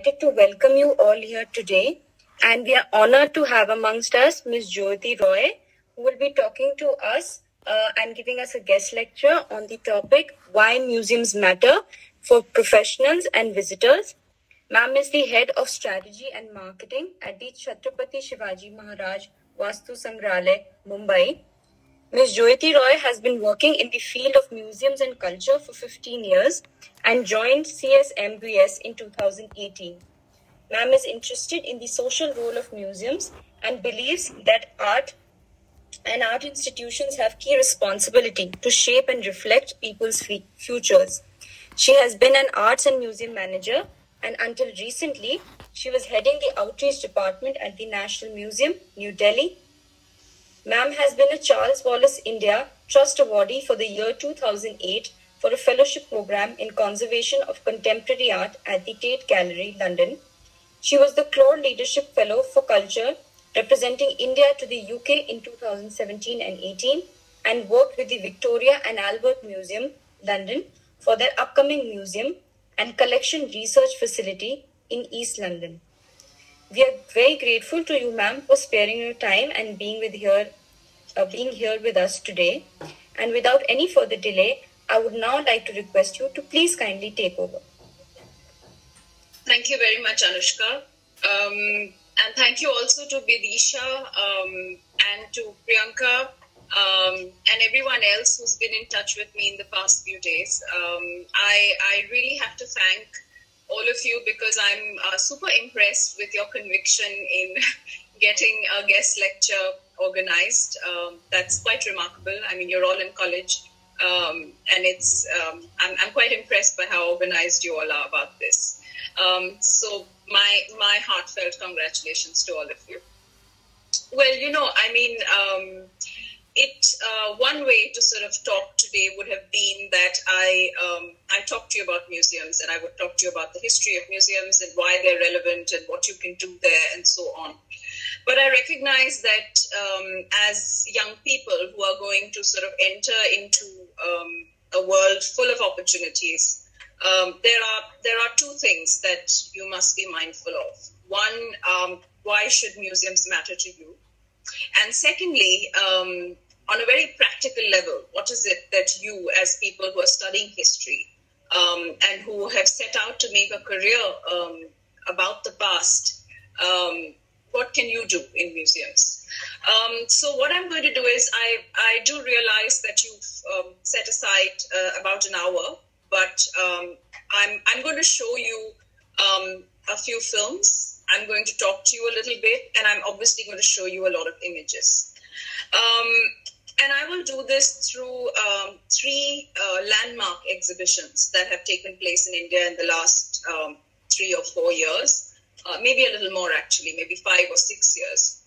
delighted to welcome you all here today, and we are honored to have amongst us Ms. Joyoti Roy, who will be talking to us and giving us a guest lecture on the topic Why Museums Matter for Professionals and Visitors. Ma'am is the Head of Strategy and Marketing at the Chhatrapati Shivaji Maharaj Vastu Sangrahalaya, Mumbai. Ms. Joyoti Roy has been working in the field of museums and culture for 15 years and joined CSMVS in 2018. Ma'am is interested in the social role of museums and believes that art and art institutions have key responsibility to shape and reflect people's futures. She has been an arts and museum manager, and until recently, she was heading the outreach department at the National Museum, New Delhi. Ma'am has been a Charles Wallace India Trust Awardee for the year 2008 for a fellowship program in conservation of contemporary art at the Tate Gallery, London. She was the Clore Leadership Fellow for Culture, representing India to the UK in 2017 and 18, and worked with the Victoria and Albert Museum, London, for their upcoming museum and collection research facility in East London. We are very grateful to you, ma'am, for sparing your time and being here with us today. And without any further delay, I would now like to request you to please kindly take over. Thank you very much, Anushka. And thank you also to Vidisha and to Priyanka and everyone else who's been in touch with me in the past few days. I really have to thank all of you because I'm super impressed with your conviction in getting a guest lecture organized. That's quite remarkable. I mean, you're all in college, and it's I'm quite impressed by how organized you all are about this. So my heartfelt congratulations to all of you. Well, you know, I mean, one way to sort of talk today would have been that I talked to you about museums, and I would talk to you about the history of museums and why they're relevant and what you can do there and so on. But I recognize that as young people who are going to sort of enter into a world full of opportunities, there are two things that you must be mindful of. One, why should museums matter to you? And secondly, on a very practical level, what is it that you, as people who are studying history and who have set out to make a career about the past, what can you do in museums? So what I'm going to do is I do realize that you've set aside about an hour, but I'm going to show you a few films. I'm going to talk to you a little bit, and I'm obviously going to show you a lot of images. And I will do this through three landmark exhibitions that have taken place in India in the last 3 or 4 years, maybe a little more actually, maybe 5 or 6 years.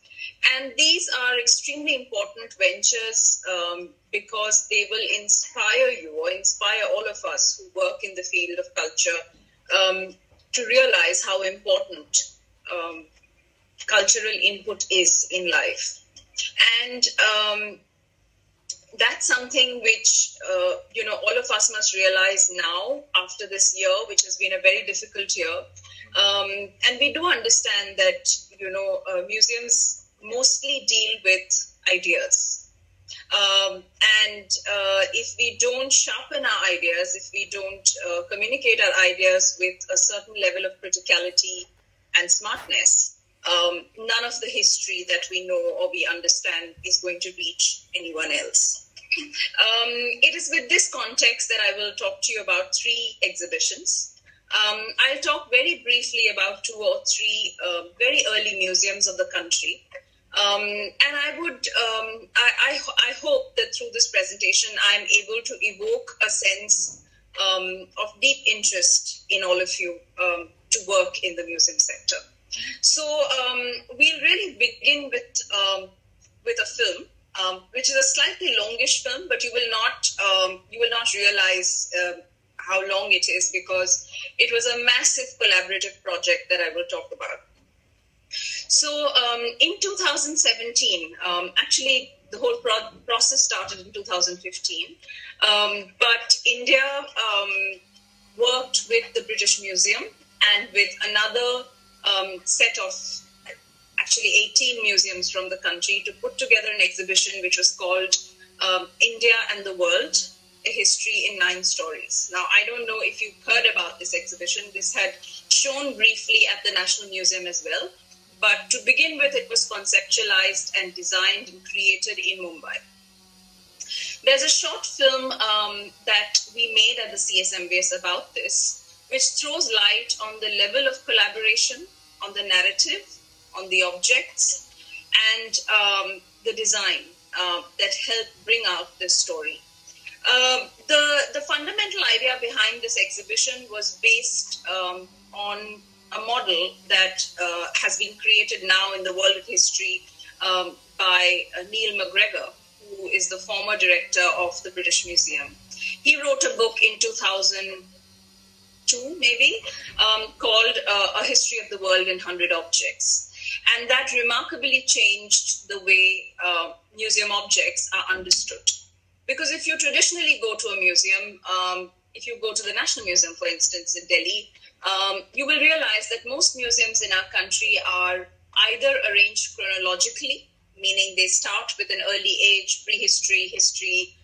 And these are extremely important ventures because they will inspire you or inspire all of us who work in the field of culture to realize how important cultural input is in life. And that's something which, you know, all of us must realize now after this year, which has been a very difficult year. And we do understand that, you know, museums mostly deal with ideas. And if we don't sharpen our ideas, if we don't communicate our ideas with a certain level of criticality and smartness, none of the history that we know or we understand is going to reach anyone else. It is with this context that I will talk to you about 3 exhibitions. I'll talk very briefly about 2 or 3 very early museums of the country. And I would, I hope that through this presentation, I'm able to evoke a sense of deep interest in all of you to work in the museum sector. So we'll really begin with a film, which is a slightly longish film, but you will not realize how long it is because it was a massive collaborative project that I will talk about. So in 2017, actually the whole process started in 2015, but India worked with the British Museum and with another set of actually 18 museums from the country to put together an exhibition which was called India and the World, a History in 9 Stories. Now, I don't know if you've heard about this exhibition. This had shown briefly at the National Museum as well. But to begin with, it was conceptualized and designed and created in Mumbai. There's a short film that we made at the CSMVS about this, which throws light on the level of collaboration, on the narrative, on the objects, and the design that helped bring out this story. The fundamental idea behind this exhibition was based on a model that has been created now in the world of history by Neil McGregor, who is the former director of the British Museum. He wrote a book in 2002, maybe, called A History of the World in 100 Objects. And that remarkably changed the way museum objects are understood. Because if you traditionally go to a museum, if you go to the National Museum, for instance, in Delhi, you will realize that most museums in our country are either arranged chronologically, meaning they start with an early age, prehistory, history,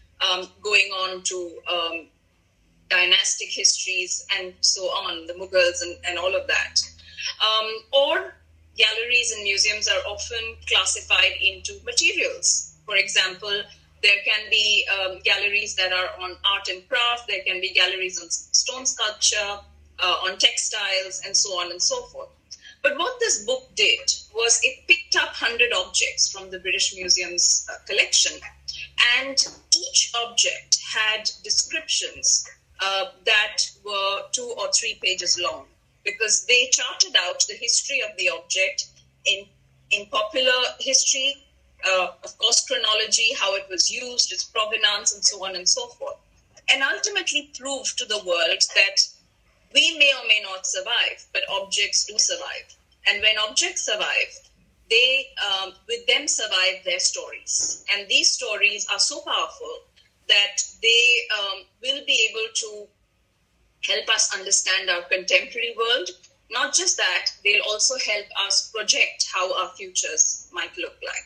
going on to dynastic histories and so on, the Mughals and all of that. Or galleries and museums are often classified into materials. For example, there can be galleries that are on art and craft, there can be galleries on stone sculpture, on textiles, and so on and so forth. But what this book did was it picked up 100 objects from the British Museum's collection, and each object had descriptions that were 2 or 3 pages long, because they charted out the history of the object in popular history, of course, chronology, how it was used, its provenance, and so on and so forth, and ultimately proved to the world that we may or may not survive, but objects do survive. And when objects survive, they, with them, survive their stories. And these stories are so powerful that they will be able to help us understand our contemporary world. Not just that, they'll also help us project how our futures might look like.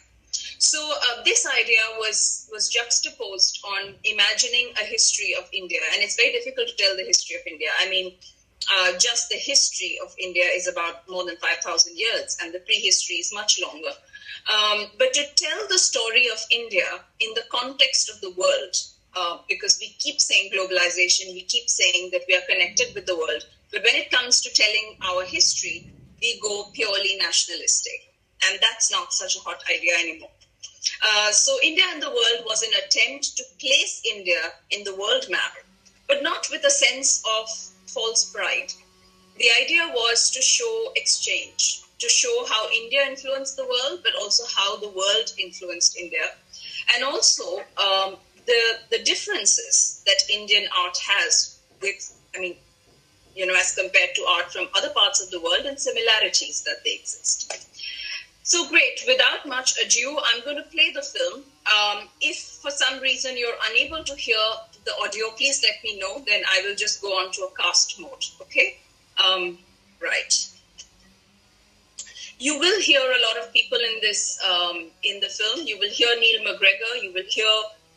So this idea was juxtaposed on imagining a history of India. And it's very difficult to tell the history of India. I mean, just the history of India is about more than 5,000 years, and the prehistory is much longer. But to tell the story of India in the context of the world, because we keep saying globalization, we keep saying that we are connected with the world, but when it comes to telling our history, we go purely nationalistic. And that's not such a hot idea anymore. So India and the World was an attempt to place India in the world map, but not with a sense of false pride. The idea was to show exchange, to show how India influenced the world, but also how the world influenced India. And also the differences that Indian art has with, I mean, you know, as compared to art from other parts of the world, and similarities that they exist. So great, without much ado, I'm going to play the film. If for some reason you're unable to hear the audio, please let me know, then I will just go on to a cast mode, okay? Right. You will hear a lot of people in this, in the film. You will hear Neil McGregor, you will hear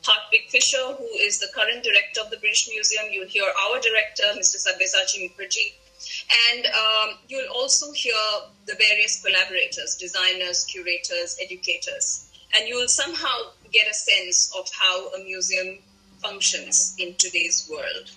Hartwig Fisher, who is the current director of the British Museum. You'll hear our director, Mr. Sabyasachi Mukherjee. And you'll also hear the various collaborators, designers, curators, educators. And you'll somehow get a sense of how a museum functions in today's world.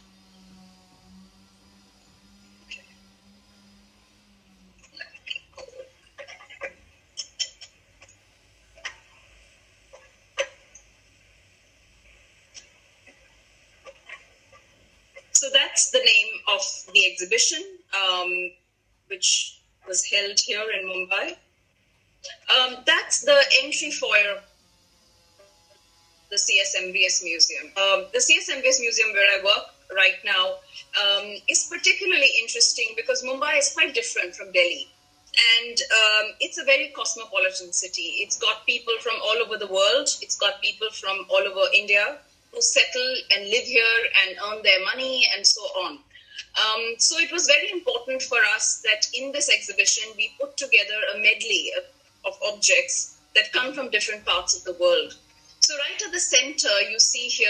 So that's the name of the exhibition, which was held here in Mumbai. That's the entry foyer of the CSMVS Museum. The CSMVS Museum, where I work right now, is particularly interesting because Mumbai is quite different from Delhi. And it's a very cosmopolitan city. It's got people from all over the world. It's got people from all over India who settle and live here and earn their money and so on. So it was very important for us that in this exhibition, we put together a medley of objects that come from different parts of the world. So right at the center, you see here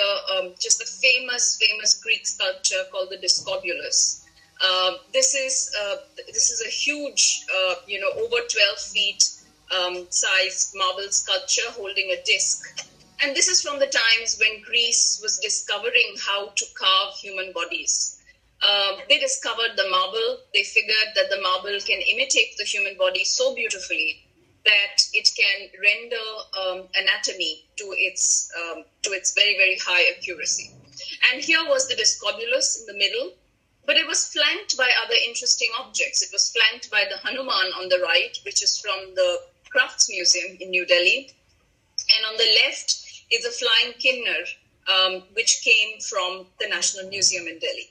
just a famous Greek sculpture called the Discobulus. This is a huge, over 12 feet size marble sculpture holding a disc. And this is from the times when Greece was discovering how to carve human bodies. They discovered the marble. They figured that the marble can imitate the human body so beautifully that it can render anatomy to its very, very high accuracy. And here was the Discobulus in the middle, but it was flanked by other interesting objects. It was flanked by the Hanuman on the right, which is from the Crafts Museum in New Delhi. And on the left is a flying Kinnar, which came from the National Museum in Delhi.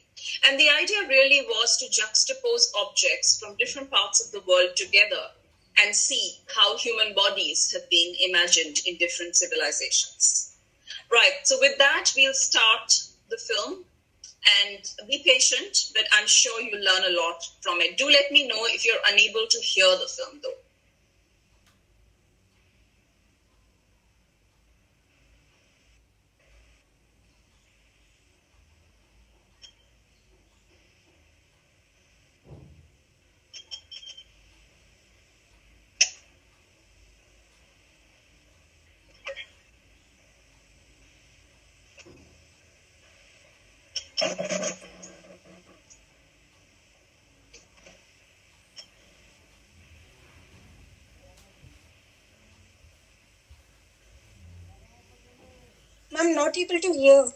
And the idea really was to juxtapose objects from different parts of the world together and see how human bodies have been imagined in different civilizations. Right, so with that, we'll start the film. And be patient, but I'm sure you'll learn a lot from it. Do let me know if you're unable to hear the film, though. I'm not able to hear.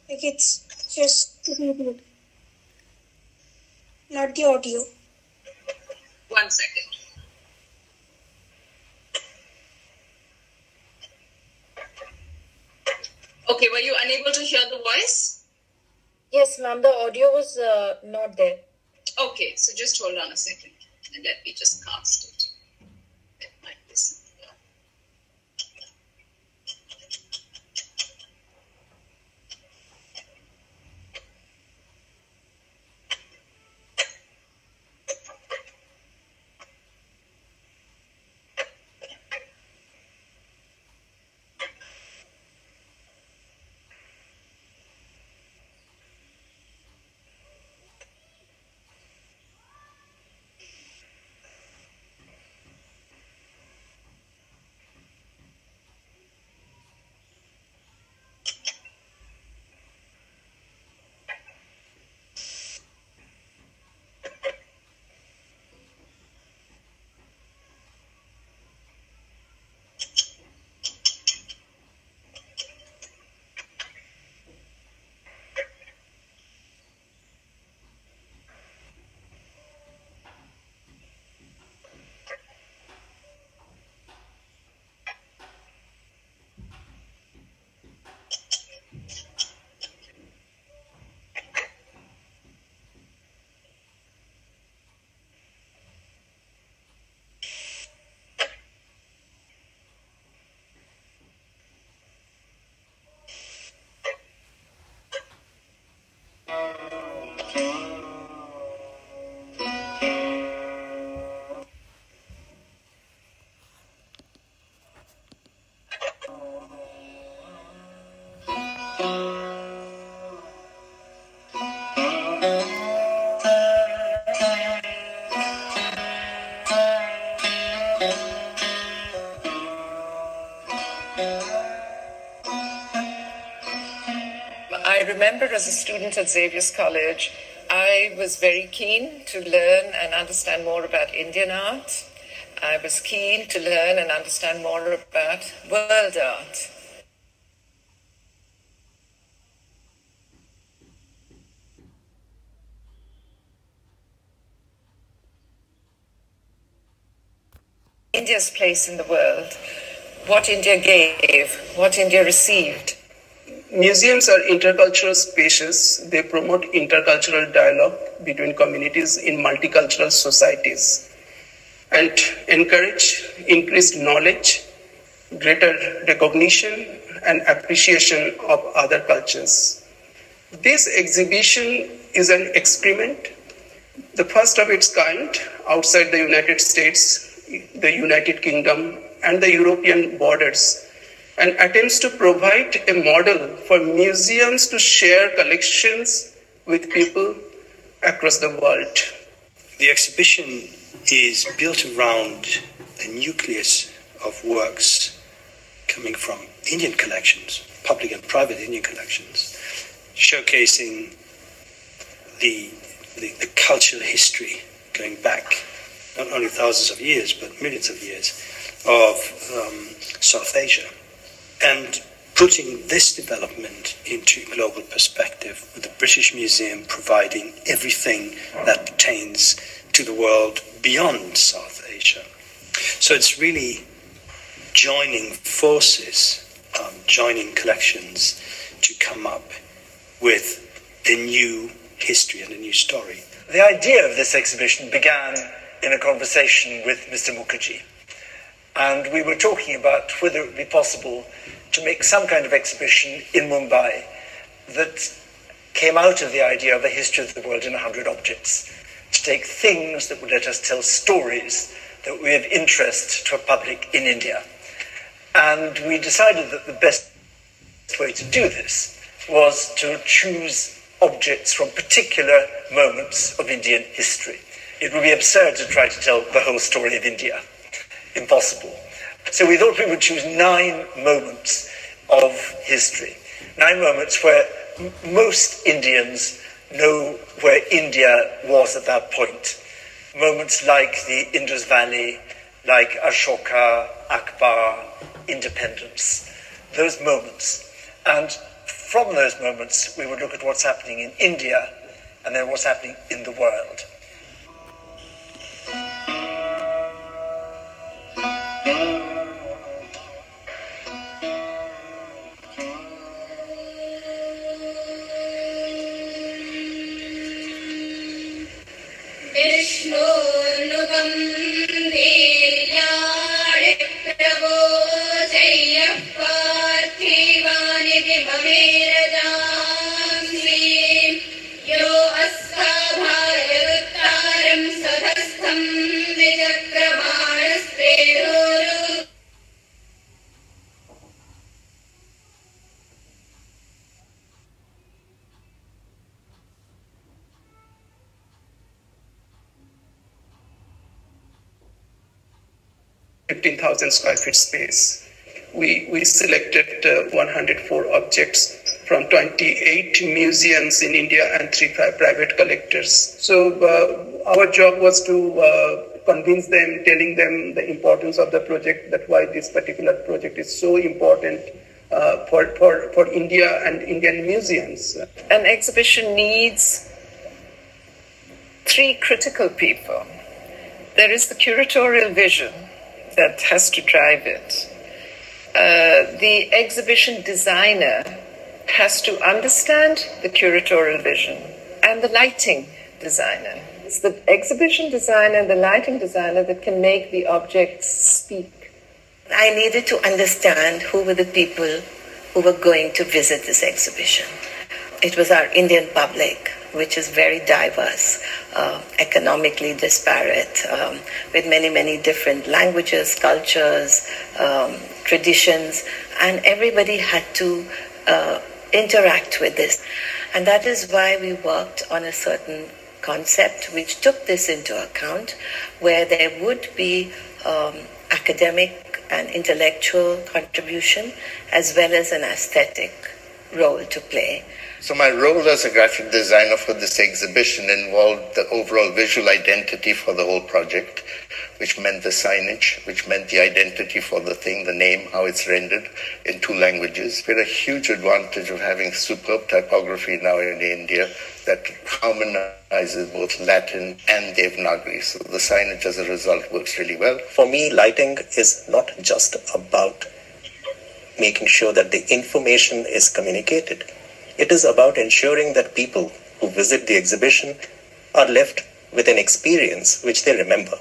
Like it's just not the audio. 1 second. Okay, were you unable to hear the voice? Yes, ma'am, the audio was not there. Okay, so just hold on a second and let me just cast it. It might listen. I remember as a student at Xavier's College, I was very keen to learn and understand more about Indian art. I was keen to learn and understand more about world art. India's place in the world, what India gave, what India received. Museums are intercultural spaces. They promote intercultural dialogue between communities in multicultural societies and encourage increased knowledge, greater recognition, and appreciation of other cultures. This exhibition is an experiment, the first of its kind outside the United States, the United Kingdom, and the European borders, and attempts to provide a model for museums to share collections with people across the world. The exhibition is built around a nucleus of works coming from Indian collections, public and private Indian collections, showcasing the cultural history going back not only thousands of years, but millions of years of South Asia, and putting this development into global perspective, with the British Museum providing everything that pertains to the world beyond South Asia. So it's really joining forces, joining collections to come up with a new history and a new story. The idea of this exhibition began in a conversation with Mr. Mukherjee, and we were talking about whether it would be possible to make some kind of exhibition in Mumbai that came out of the idea of a history of the world in 100 objects, to take things that would let us tell stories that were of interest to a public in India. And we decided that the best way to do this was to choose objects from particular moments of Indian history. It would be absurd to try to tell the whole story of India. Impossible. So we thought we would choose 9 moments of history, 9 moments where most Indians know where India was at that point. Moments like the Indus Valley, like Ashoka, Akbar, independence. Those moments. And from those moments, we would look at what's happening in India and then what's happening in the world. Square feet space. We selected 104 objects from 28 museums in India and 3 private collectors. So our job was to convince them, telling them the importance of the project, that why this particular project is so important for India and Indian museums. An exhibition needs 3 critical people. There is the curatorial vision that has to drive it. The exhibition designer has to understand the curatorial vision, and the lighting designer. It's the exhibition designer and the lighting designer that can make the objects speak. I needed to understand who were the people who were going to visit this exhibition. It was our Indian public, which is very diverse, economically disparate, with many, many different languages, cultures, traditions, and everybody had to interact with this. And that is why we worked on a certain concept which took this into account, where there would be academic and intellectual contribution as well as an aesthetic role to play. So my role as a graphic designer for this exhibition involved the overall visual identity for the whole project, which meant the signage, which meant the identity for the thing, the name, how it's rendered in 2 languages. We had a huge advantage of having superb typography now in India that harmonizes both Latin and Devanagari. So the signage as a result works really well. For me, lighting is not just about making sure that the information is communicated. It is about ensuring that people who visit the exhibition are left with an experience which they remember.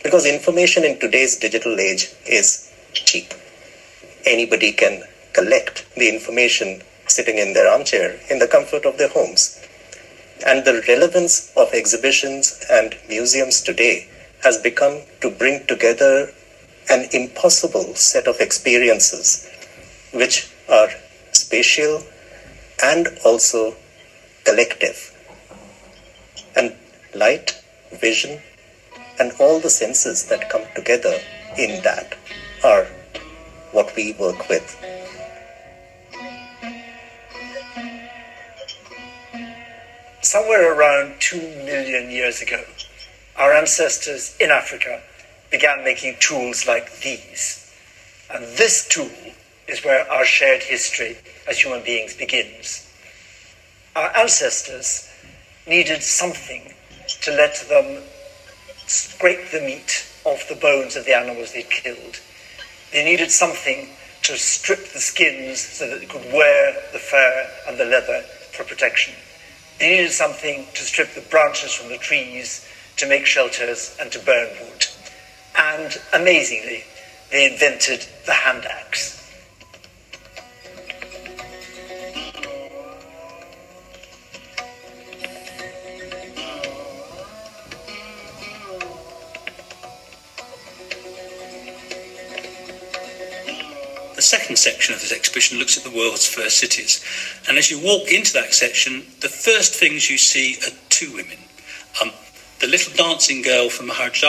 Because information in today's digital age is cheap. Anybody can collect the information sitting in their armchair in the comfort of their homes. And the relevance of exhibitions and museums today has become to bring together an impossible set of experiences which are spatial and also collective. And light, vision, and all the senses that come together in that are what we work with. Somewhere around 2 million years ago, our ancestors in Africa began making tools like these. And this tool is where our shared history as human beings begins. Our ancestors needed something to let them scrape the meat off the bones of the animals they'd killed. They needed something to strip the skins so that they could wear the fur and the leather for protection. They needed something to strip the branches from the trees to make shelters and to burn wood. And amazingly, they invented the hand axe. The second section of this exhibition looks at the world's first cities. And as you walk into that section, the first things you see are two women. The little dancing girl from Maharaj,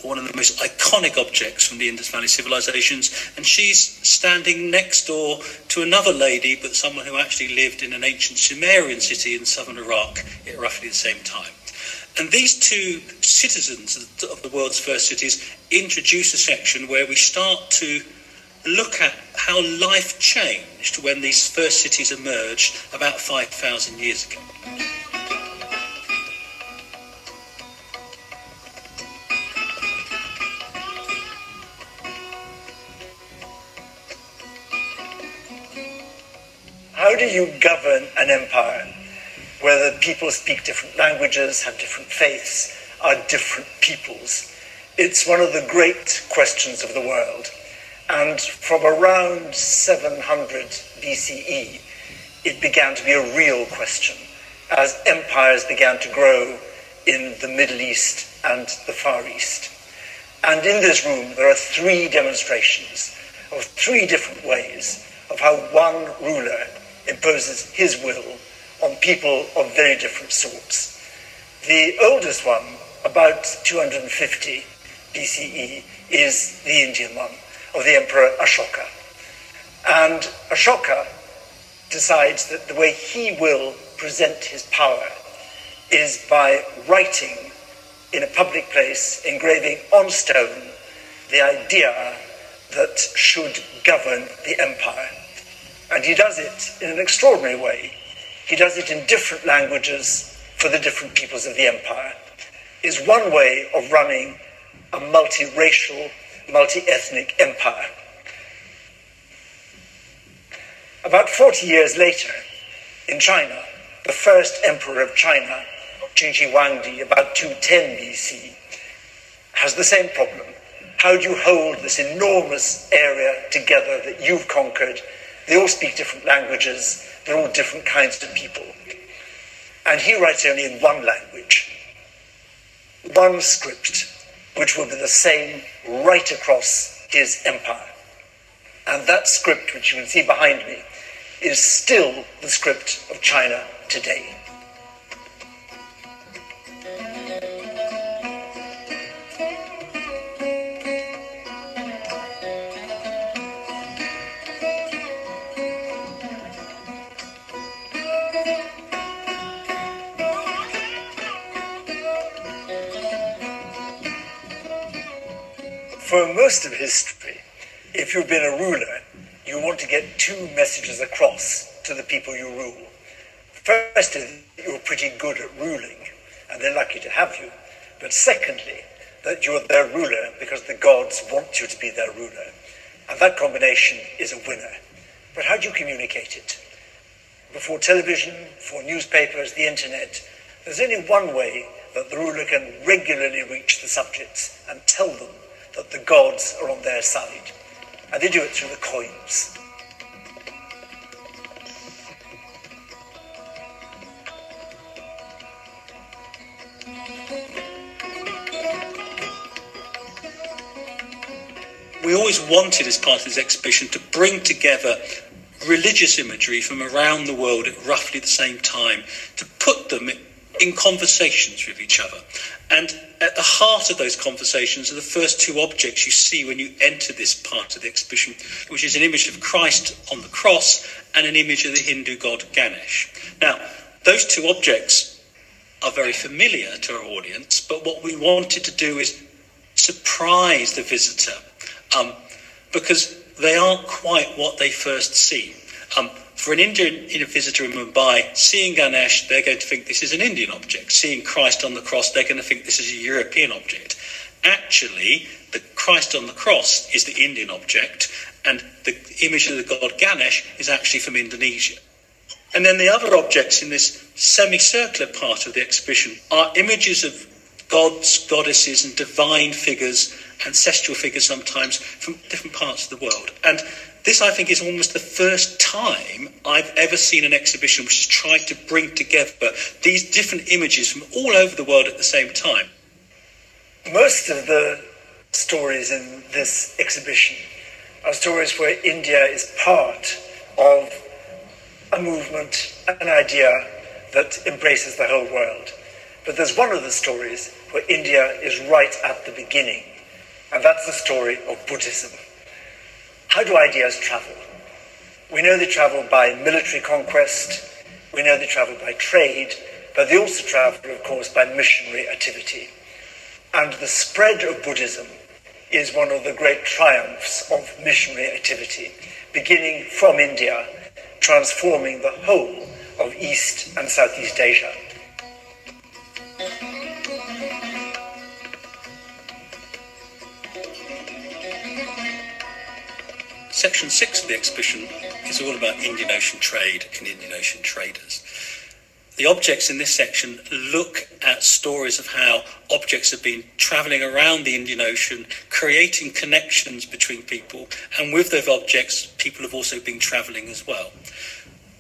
one of the most iconic objects from the Indus Valley civilizations, and she's standing next door to another lady, but someone who actually lived in an ancient Sumerian city in southern Iraq at roughly the same time. And these two citizens of the world's first cities introduce a section where we start to look at how life changed when these first cities emerged about 5,000 years ago. How do you govern an empire where the people speak different languages, have different faiths, are different peoples? It's one of the great questions of the world. And from around 700 BCE, it began to be a real question as empires began to grow in the Middle East and the Far East. And in this room, there are three demonstrations of three different ways of how one ruler imposes his will on people of very different sorts. The oldest one, about 250 BCE, is the Indian one, of the Emperor Ashoka. And Ashoka decides that the way he will present his power is by writing in a public place, engraving on stone, the idea that should govern the empire. And he does it in an extraordinary way. He does it in different languages for the different peoples of the empire. It's one way of running a multiracial, multi-ethnic empire. About 40 years later, in China, the first emperor of China, Qin Shi Huangdi, about 210 BC, has the same problem. How do you hold this enormous area together that you've conquered? They all speak different languages, they're all different kinds of people. And he writes only in one language, one script, which will be the same right across his empire. And that script, which you can see behind me, is still the script of China today. For most of history, if you've been a ruler, you want to get two messages across to the people you rule. First is that you're pretty good at ruling, and they're lucky to have you. But secondly, that you're their ruler because the gods want you to be their ruler. And that combination is a winner. But how do you communicate it? Before television, before newspapers, the internet, there's only one way that the ruler can regularly reach the subjects and tell them that the gods are on their side. And they do it through the coins. We always wanted, as part of this exhibition, to bring together religious imagery from around the world at roughly the same time, to put them in conversations with each other. And at the heart of those conversations are the first two objects you see when you enter this part of the exhibition, which is an image of Christ on the cross and an image of the Hindu god Ganesh. Now, those two objects are very familiar to our audience, but what we wanted to do is surprise the visitor, because they aren't quite what they first see. For an Indian visitor in Mumbai, seeing Ganesh, they're going to think this is an Indian object. Seeing Christ on the cross, they're going to think this is a European object. Actually, the Christ on the cross is the Indian object, and the image of the god Ganesh is actually from Indonesia. And then the other objects in this semicircular part of the exhibition are images of gods, goddesses, and divine figures, ancestral figures sometimes, from different parts of the world. And this, I think, is almost the first time I've ever seen an exhibition which has tried to bring together these different images from all over the world at the same time. Most of the stories in this exhibition are stories where India is part of a movement, an idea that embraces the whole world. But there's one of the stories where India is right at the beginning, and that's the story of Buddhism. How do ideas travel? We know they travel by military conquest, we know they travel by trade, but they also travel, of course, by missionary activity. And the spread of Buddhism is one of the great triumphs of missionary activity, beginning from India, transforming the whole of East and Southeast Asia. Section 6 of the exhibition is all about Indian Ocean trade and Indian Ocean traders. The objects in this section look at stories of how objects have been travelling around the Indian Ocean, creating connections between people, and with those objects, people have also been travelling as well.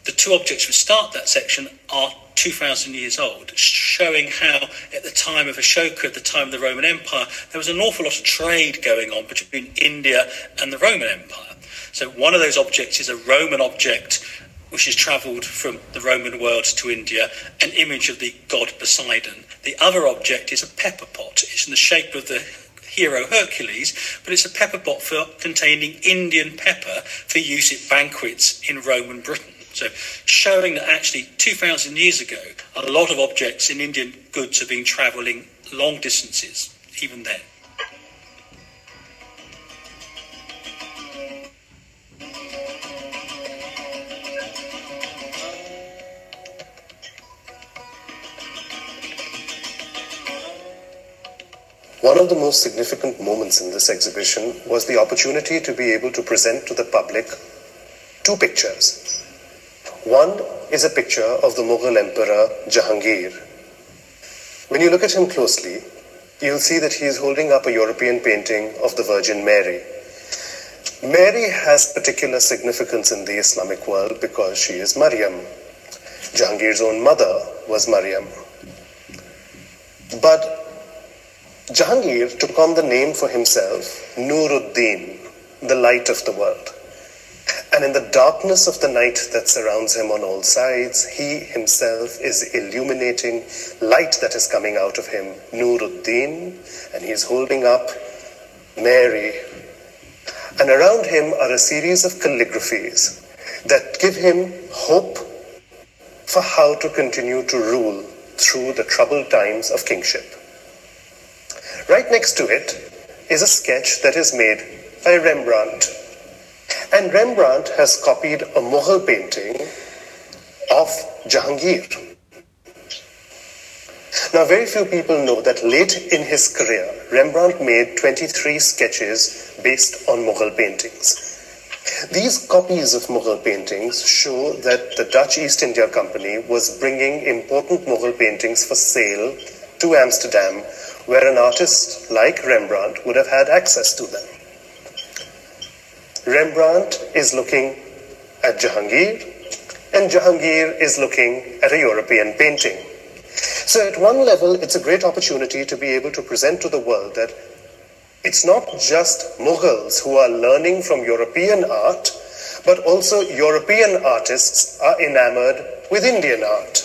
The two objects which start that section are 2,000 years old, showing how at the time of Ashoka, at the time of the Roman Empire, there was an awful lot of trade going on between India and the Roman Empire. So one of those objects is a Roman object which has travelled from the Roman world to India, an image of the god Poseidon. The other object is a pepper pot. It's in the shape of the hero Hercules, but it's a pepper pot containing Indian pepper for use at banquets in Roman Britain. So showing that actually 2,000 years ago, a lot of objects in Indian goods have been travelling long distances, even then. One of the most significant moments in this exhibition was the opportunity to be able to present to the public two pictures. One is a picture of the Mughal Emperor Jahangir. When you look at him closely, you'll see that he is holding up a European painting of the Virgin Mary. Mary has particular significance in the Islamic world because she is Maryam. Jahangir's own mother was Maryam. But Jahangir took on the name for himself, Nuruddin, the light of the world. And in the darkness of the night that surrounds him on all sides, he himself is illuminating light that is coming out of him, Nuruddin, and he is holding up Mary. And around him are a series of calligraphies that give him hope for how to continue to rule through the troubled times of kingship. Right next to it is a sketch that is made by Rembrandt. And Rembrandt has copied a Mughal painting of Jahangir. Now, very few people know that late in his career, Rembrandt made 23 sketches based on Mughal paintings. These copies of Mughal paintings show that the Dutch East India Company was bringing important Mughal paintings for sale to Amsterdam, where an artist like Rembrandt would have had access to them. Rembrandt is looking at Jahangir, and Jahangir is looking at a European painting. So at one level, it's a great opportunity to be able to present to the world that it's not just Mughals who are learning from European art, but also European artists are enamored with Indian art.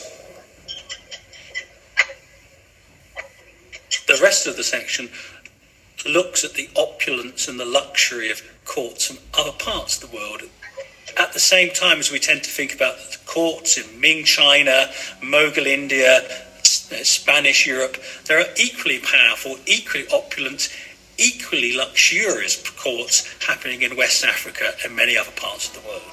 The rest of the section looks at the opulence and the luxury of courts from other parts of the world. At the same time as we tend to think about the courts in Ming China, Mughal India, Spanish Europe, there are equally powerful, equally opulent, equally luxurious courts happening in West Africa and many other parts of the world.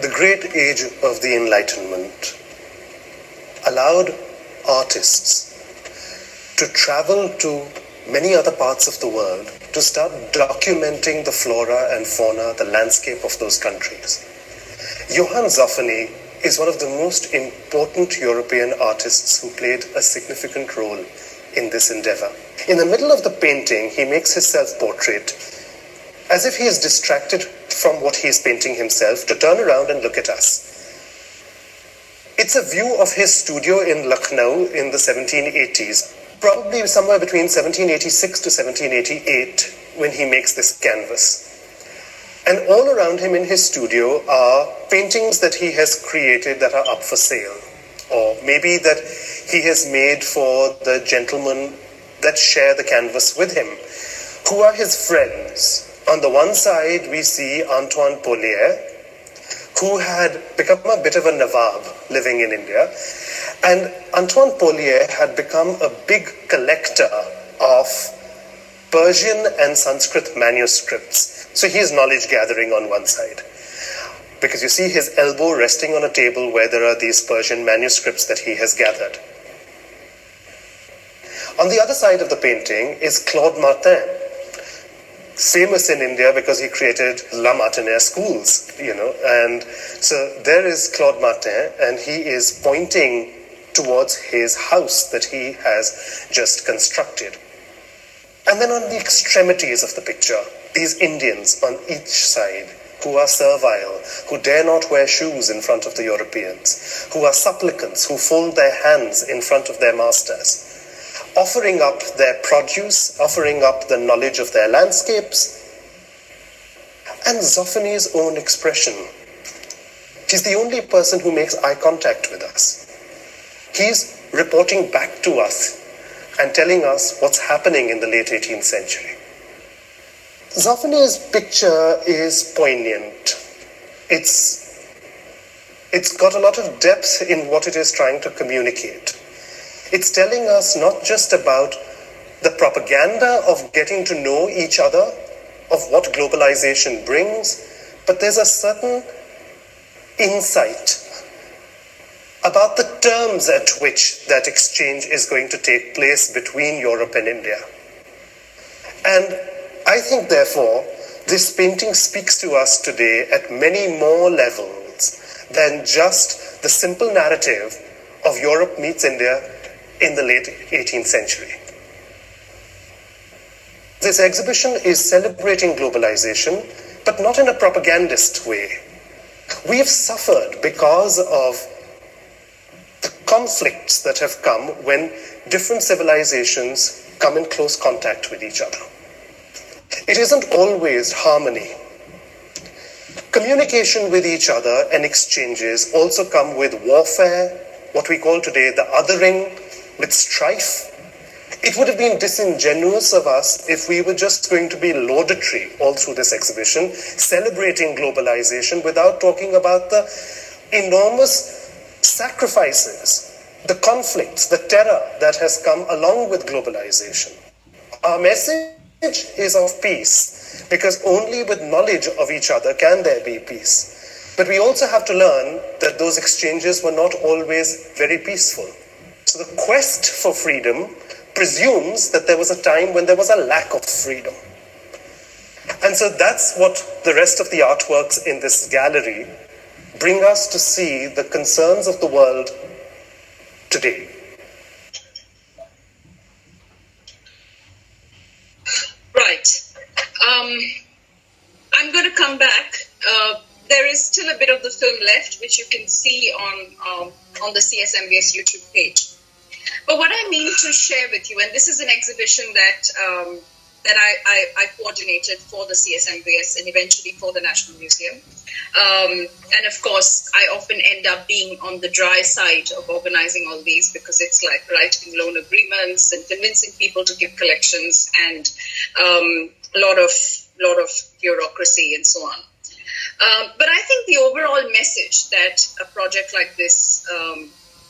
The great age of the Enlightenment allowed artists to travel to many other parts of the world to start documenting the flora and fauna, the landscape of those countries. Johann Zoffany is one of the most important European artists who played a significant role in this endeavor. In the middle of the painting, he makes his self-portrait as if he is distracted from what he is painting himself to turn around and look at us. It's a view of his studio in Lucknow in the 1780s, probably somewhere between 1786 to 1788 when he makes this canvas. And all around him in his studio are paintings that he has created that are up for sale, or maybe that he has made for the gentlemen that share the canvas with him, who are his friends. On the one side, we see Antoine Paulier, who had become a bit of a Nawab living in India. And Antoine Paulier had become a big collector of Persian and Sanskrit manuscripts. So he is knowledge gathering on one side, because you see his elbow resting on a table where there are these Persian manuscripts that he has gathered. On the other side of the painting is Claude Martin, famous in India because he created La Martiniere schools, and so there is Claude Martin, and he is pointing towards his house that he has just constructed. And then on the extremities of the picture, these Indians on each side, who are servile, who dare not wear shoes in front of the Europeans, who are supplicants, who fold their hands in front of their masters, offering up their produce, offering up the knowledge of their landscapes, and Zoffany's own expression. He's the only person who makes eye contact with us. He's reporting back to us and telling us what's happening in the late 18th century. Zoffany's picture is poignant. It's got a lot of depth in what it is trying to communicate. It's telling us not just about the propaganda of getting to know each other, of what globalization brings, but there's a certain insight about the terms at which that exchange is going to take place between Europe and India. And I think, therefore, this painting speaks to us today at many more levels than just the simple narrative of Europe meets India in the late 18th century. This exhibition is celebrating globalization, but not in a propagandist way. We have suffered because of the conflicts that have come when different civilizations come in close contact with each other. It isn't always harmony. Communication with each other and exchanges also come with warfare, what we call today the othering, with strife. It would have been disingenuous of us if we were just going to be laudatory all through this exhibition, celebrating globalization without talking about the enormous sacrifices, the conflicts, the terror that has come along with globalization. Our message is of peace, because only with knowledge of each other can there be peace. But we also have to learn that those exchanges were not always very peaceful. So the quest for freedom presumes that there was a time when there was a lack of freedom. And so that's what the rest of the artworks in this gallery bring us to see, the concerns of the world today. I'm going to come back. There is still a bit of the film left, which you can see on the CSMVS YouTube page. But what I mean to share with you, and this is an exhibition that I coordinated for the CSMVS and eventually for the National Museum. And of course, I often end up being on the dry side of organizing all these because it's like writing loan agreements and convincing people to give collections and a lot of bureaucracy and so on. But I think the overall message that a project like this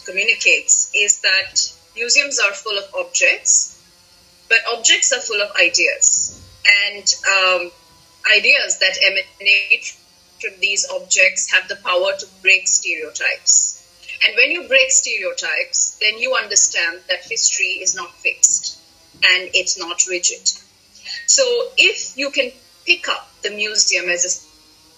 communicates is that museums are full of objects, but objects are full of ideas, and ideas that emanate from these objects have the power to break stereotypes. And when you break stereotypes, then you understand that history is not fixed and it's not rigid. So if you can pick up the museum as a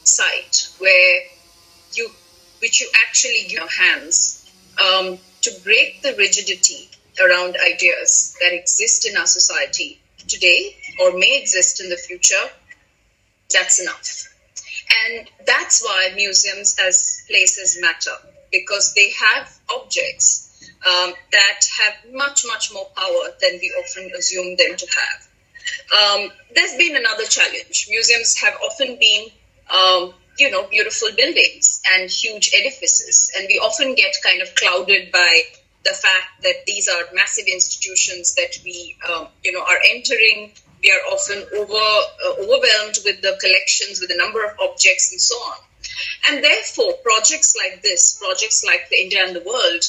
site which you actually give your hands to break the rigidity around ideas that exist in our society today or may exist in the future, that's enough. And that's why museums as places matter, because they have objects that have much, much more power than we often assume them to have. There's been another challenge. Museums have often been beautiful buildings and huge edifices. And we often get kind of clouded by the fact that these are massive institutions that we, are entering. We are often overwhelmed with the collections, with the number of objects and so on. And therefore, projects like this, projects like the India and the World,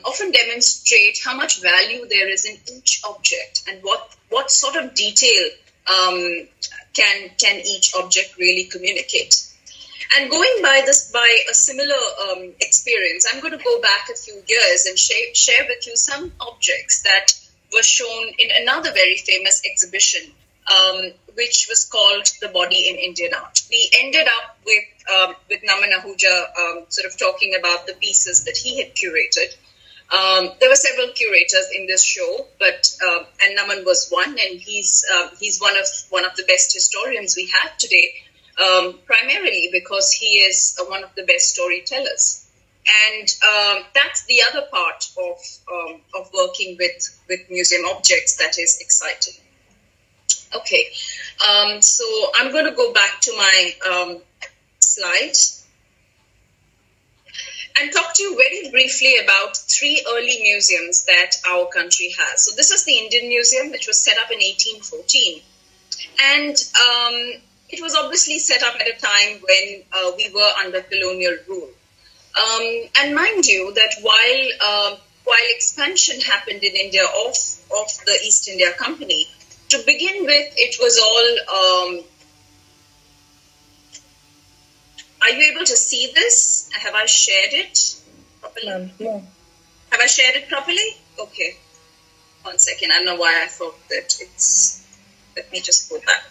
often demonstrate how much value there is in each object and what sort of detail can each object really communicate. And going by a similar experience, I'm going to go back a few years and share with you some objects that were shown in another very famous exhibition, which was called The Body in Indian Art. We ended up with Naman Ahuja sort of talking about the pieces that he had curated. There were several curators in this show, and Naman was one, and he's one of the best historians we have today, primarily because he is one of the best storytellers. And that's the other part of working with museum objects that is exciting. Okay, so I'm going to go back to my slides and talk to you very briefly about 3 early museums that our country has. So this is the Indian Museum, which was set up in 1814. And it was obviously set up at a time when we were under colonial rule. And mind you that while expansion happened in India of the East India Company, to begin with, it was all... are you able to see this? Have I shared it properly? No. Have I shared it properly? Okay. 1 second. I don't know why I thought that it's... Let me just go back.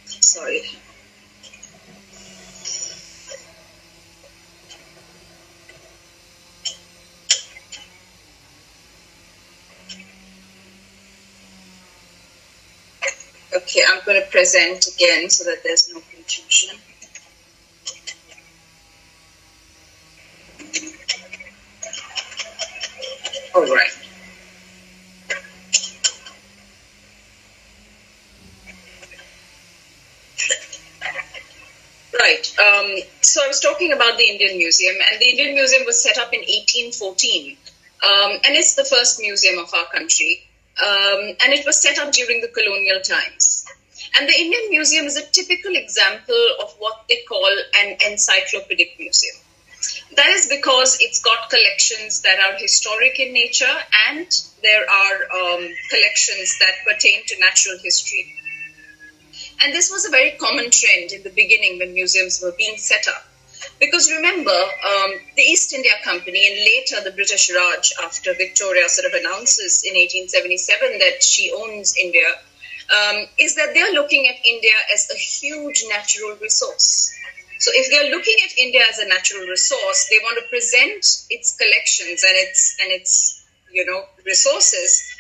Sorry. Okay, I'm going to present again so that there's no confusion. All right. Right. So I was talking about the Indian Museum, and the Indian Museum was set up in 1814, and it's the first museum of our country. And it was set up during the colonial times. And the Indian Museum is a typical example of what they call an encyclopedic museum. That is because it's got collections that are historic in nature, and there are collections that pertain to natural history. And this was a very common trend in the beginning when museums were being set up. Because remember, the East India Company and later the British Raj, after Victoria sort of announces in 1877 that she owns India, is that they're looking at India as a huge natural resource. So if they're looking at India as a natural resource, they want to present its collections and its resources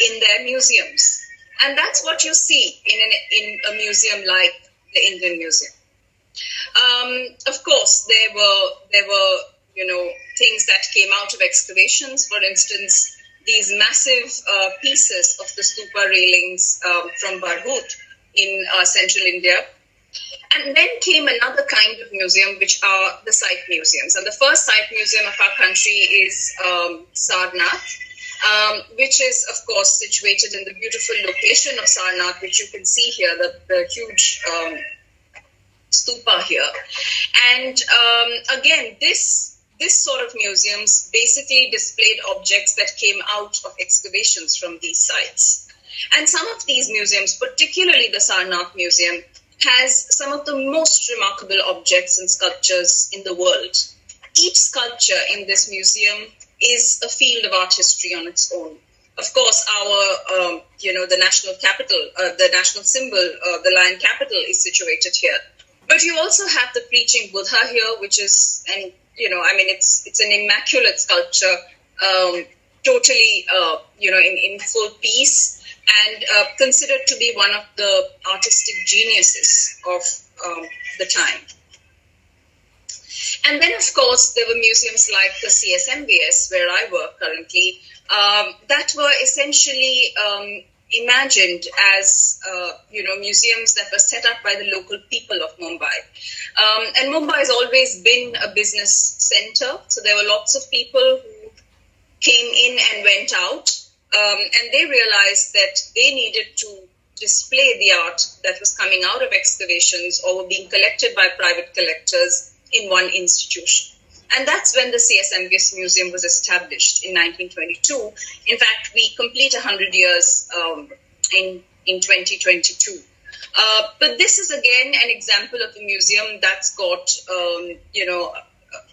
in their museums. And that's what you see in a museum like the Indian Museum. Of course, there were things that came out of excavations. For instance, these massive pieces of the stupa railings from Barhut in central India. And then came another kind of museum, which are the site museums. And the first site museum of our country is Sarnath, which is, of course, situated in the beautiful location of Sarnath, which you can see here, the huge stupa here. And again, this sort of museums basically displayed objects that came out of excavations from these sites. And some of these museums, particularly the Sarnath Museum, has some of the most remarkable objects and sculptures in the world. Each sculpture in this museum is a field of art history on its own. Of course, our, the national capital, the national symbol, the lion capital is situated here. But you also have the preaching Buddha here, which is, it's an immaculate sculpture, totally, in full peace, and considered to be one of the artistic geniuses of the time. And then, of course, there were museums like the CSMVS, where I work currently, that were essentially imagined as, museums that were set up by the local people of Mumbai. And Mumbai has always been a business center, so there were lots of people who came in and went out. And they realized that they needed to display the art that was coming out of excavations or were being collected by private collectors in one institution. And that's when the CSMVS Museum was established in 1922. In fact, we complete 100 years in 2022. But this is, again, an example of a museum that's got,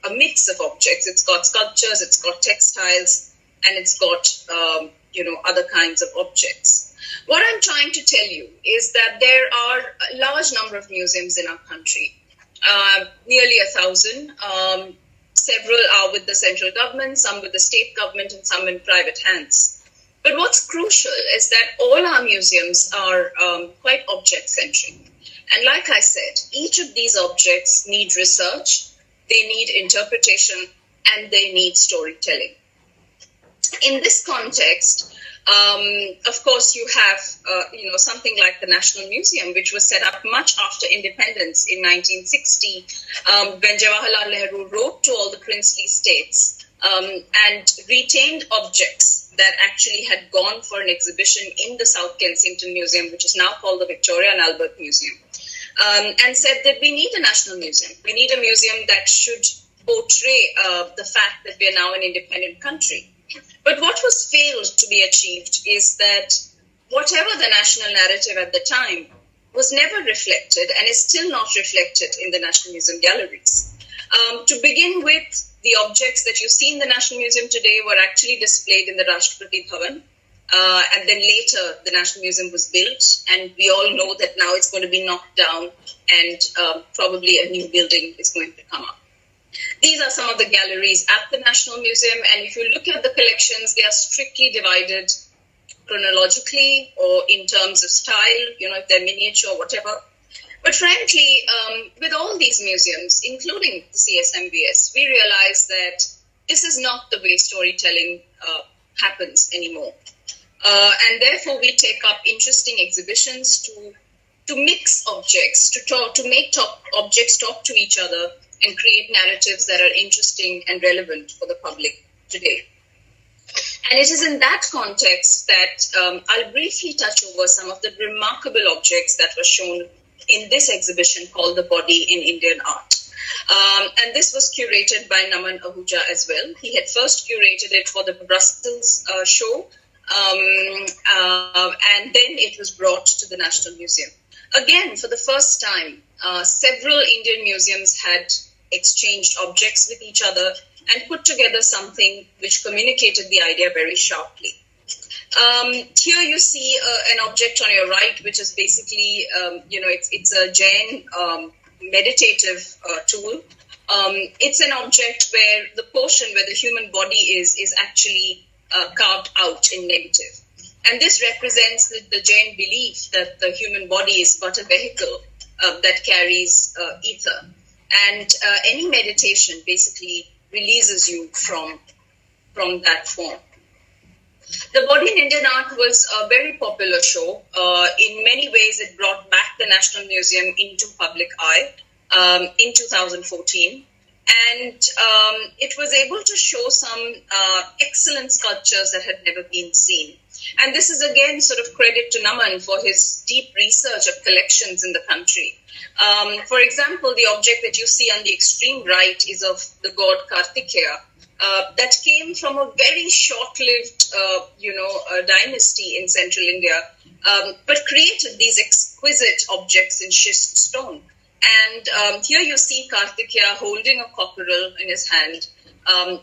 a mix of objects. It's got sculptures, it's got textiles, and it's got other kinds of objects. What I'm trying to tell you is that there are a large number of museums in our country, nearly 1,000. Several are with the central government, some with the state government, and some in private hands. But what's crucial is that all our museums are quite object-centric. And like I said, each of these objects need research, they need interpretation, and they need storytelling. In this context, of course, you have, something like the National Museum, which was set up much after independence in 1960, when Jawaharlal Nehru wrote to all the princely states and retained objects that actually had gone for an exhibition in the South Kensington Museum, which is now called the Victoria and Albert Museum, and said that we need a national museum. We need a museum that should portray the fact that we are now an independent country. But what was failed to be achieved is that whatever the national narrative at the time was never reflected and is still not reflected in the National Museum galleries. To begin with, the objects that you see in the National Museum today were actually displayed in the Chhatrapati Bhavan. And then later, the National Museum was built, and we all know that now it's going to be knocked down and probably a new building is going to come up. These are some of the galleries at the National Museum, and if you look at the collections, they are strictly divided chronologically or in terms of style, if they're miniature or whatever. But frankly, with all these museums, including the CSMVS, we realize that this is not the way storytelling happens anymore. And therefore, we take up interesting exhibitions to mix objects, to make objects talk to each other, and create narratives that are interesting and relevant for the public today. And it is in that context that I'll briefly touch over some of the remarkable objects that were shown in this exhibition called The Body in Indian Art. And this was curated by Naman Ahuja as well. He had first curated it for the Brussels show, and then it was brought to the National Museum. Again, for the first time, several Indian museums had exchanged objects with each other and put together something which communicated the idea very sharply. Here you see an object on your right, which is basically, it's a Jain meditative tool. It's an object where the portion where the human body is actually carved out in negative. And this represents the Jain belief that the human body is but a vehicle that carries ether. And any meditation basically releases you from that form. The Body in Indian Art was a very popular show. In many ways, it brought back the National Museum into public eye in 2014. And it was able to show some excellent sculptures that had never been seen. And this is again sort of credit to Naman for his deep research of collections in the country. For example, the object that you see on the extreme right is of the god Kartikeya. That came from a very short-lived, dynasty in central India, but created these exquisite objects in schist stone. And here you see Kartikeya holding a cockerel in his hand,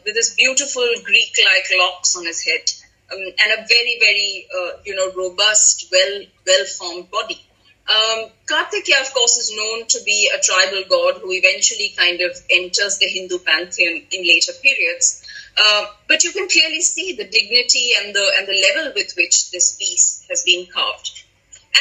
with his beautiful Greek-like locks on his head, and a very, very, robust, well-formed body. Kartikeya, of course, is known to be a tribal god who eventually kind of enters the Hindu pantheon in later periods. But you can clearly see the dignity and the level with which this piece has been carved.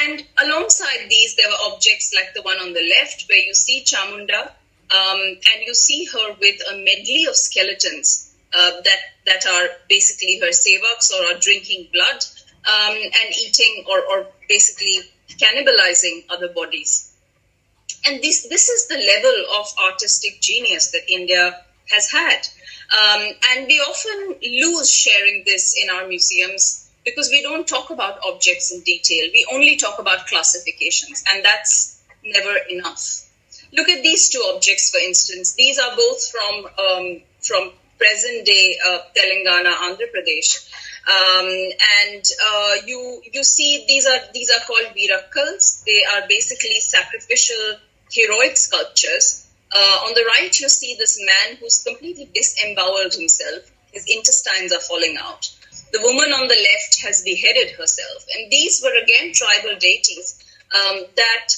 And alongside these, there were objects like the one on the left, where you see Chamunda, and you see her with a medley of skeletons that are basically her sevaks or are drinking blood and eating or basically cannibalizing other bodies. And this is the level of artistic genius that India has had. And we often lose sharing this in our museums because we don't talk about objects in detail. We only talk about classifications, and that's never enough. Look at these two objects, for instance. These are both from present-day Telangana, Andhra Pradesh. You see these are called virakkals. They are basically sacrificial heroic sculptures. On the right, you see this man who's completely disemboweled himself. His intestines are falling out. The woman on the left has beheaded herself. And these were again tribal deities that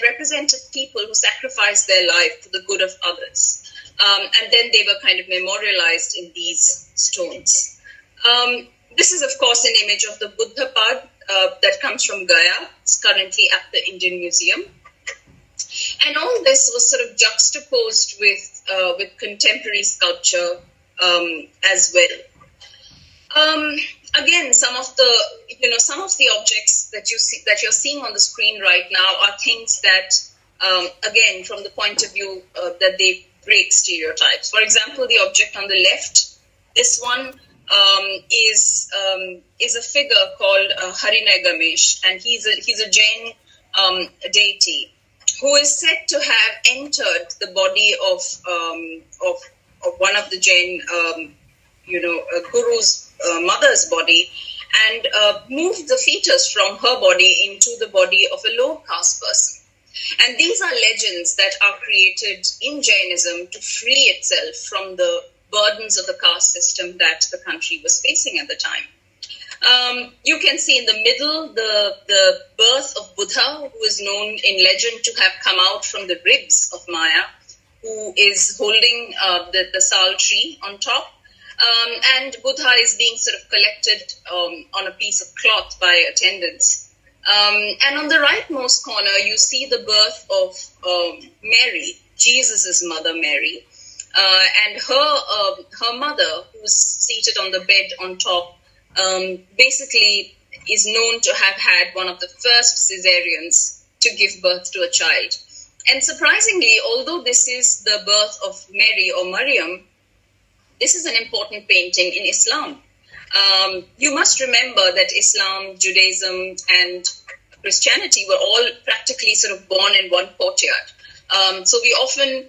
represented people who sacrificed their life for the good of others. And then they were kind of memorialized in these stones. This is, of course, an image of the Buddha Pad that comes from Gaya. It's currently at the Indian Museum. And all this was sort of juxtaposed with contemporary sculpture as well. Again, some of the objects that you're seeing on the screen right now are things that, again, from the point of view that they break stereotypes. For example, the object on the left, this one is a figure called Harinay Ganesh, and he's a Jain deity who is said to have entered the body of one of the Jain guru's mother's body and moved the fetus from her body into the body of a low caste person. And these are legends that are created in Jainism to free itself from the burdens of the caste system that the country was facing at the time. You can see in the middle the birth of Buddha, who is known in legend to have come out from the ribs of Maya, who is holding the sal tree on top. And Buddha is being sort of collected on a piece of cloth by attendants. And on the rightmost corner, you see the birth of Mary, Jesus' mother Mary. And her mother, who's seated on the bed on top, basically is known to have had one of the first cesareans to give birth to a child. And surprisingly, although this is the birth of Mary or Maryam, this is an important painting in Islam. You must remember that Islam, Judaism, and Christianity were all practically sort of born in one courtyard. So we often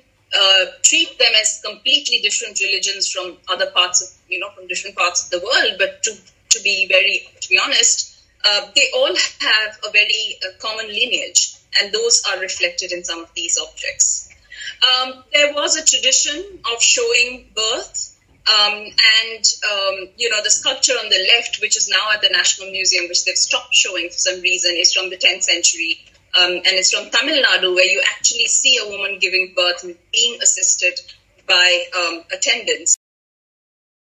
treat them as completely different religions from other parts of, from different parts of the world. But to be honest, they all have a very common lineage, and those are reflected in some of these objects. There was a tradition of showing birth. The sculpture on the left, which is now at the National Museum, which they've stopped showing for some reason, is from the 10th century. And it's from Tamil Nadu, where you actually see a woman giving birth and being assisted by attendants.